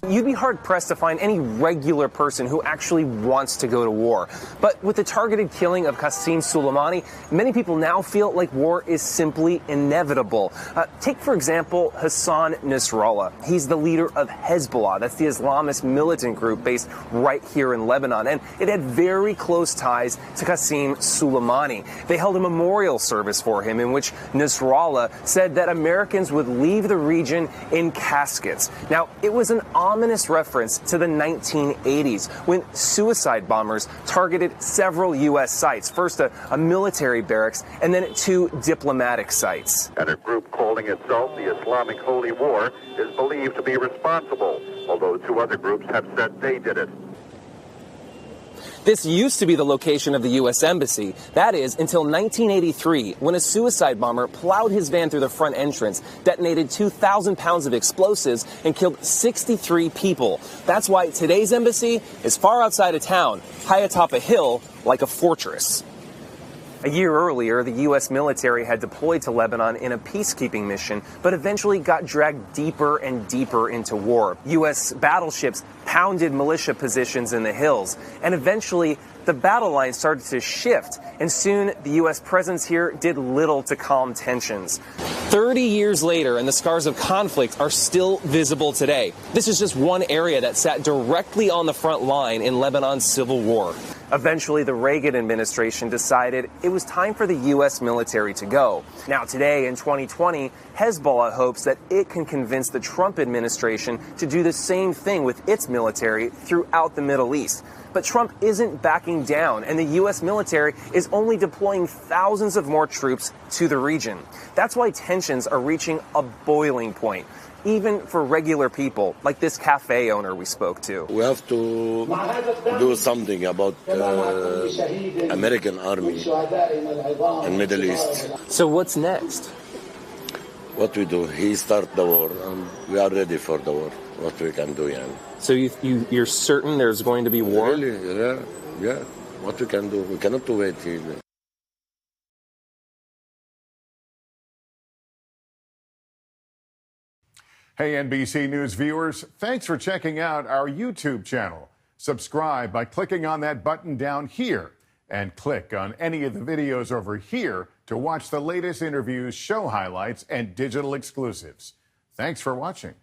You'd be hard-pressed to find any regular person who actually wants to go to war. But with the targeted killing of Qasem Soleimani, many people now feel like war is simply inevitable. Take, for example, Hassan Nasrallah. He's the leader of Hezbollah. That's the Islamist militant group based right here in Lebanon. And it had very close ties to Qasem Soleimani. They held a memorial service for him in which Nasrallah said that Americans would leave the region in caskets. Now, it was an ominous reference to the 1980s when suicide bombers targeted several U.S. sites, first a military barracks and then 2 diplomatic sites. And a group calling itself the Islamic Holy War is believed to be responsible, although 2 other groups have said they did it. This used to be the location of the U.S. Embassy. That is, until 1983, when a suicide bomber plowed his van through the front entrance, detonated 2,000 pounds of explosives, and killed 63 people. That's why today's embassy is far outside of town, high atop a hill, like a fortress. A year earlier, the U.S. military had deployed to Lebanon in a peacekeeping mission, but eventually got dragged deeper and deeper into war. U.S. battleships pounded militia positions in the hills, and eventually the battle line started to shift, and soon the U.S. presence here did little to calm tensions. 30 years later, and the scars of conflict are still visible today. This is just one area that sat directly on the front line in Lebanon's civil war. Eventually, the Reagan administration decided it was time for the U.S. military to go. Now, today in 2020, Hezbollah hopes that it can convince the Trump administration to do the same thing with its military throughout the Middle East. But Trump isn't backing down, and the U.S. military is only deploying thousands of more troops to the region. That's why tensions are reaching a boiling point, even for regular people, like this cafe owner we spoke to. We have to do something about American army and Middle East. So what's next? What we do, he start the war, and we are ready for the war. What we can do, yeah. So you're certain there's going to be war? Really? Yeah. What we can do, we cannot wait here. Hey, NBC News viewers, thanks for checking out our YouTube channel. Subscribe by clicking on that button down here and click on any of the videos over here to watch the latest interviews, show highlights, and digital exclusives. Thanks for watching.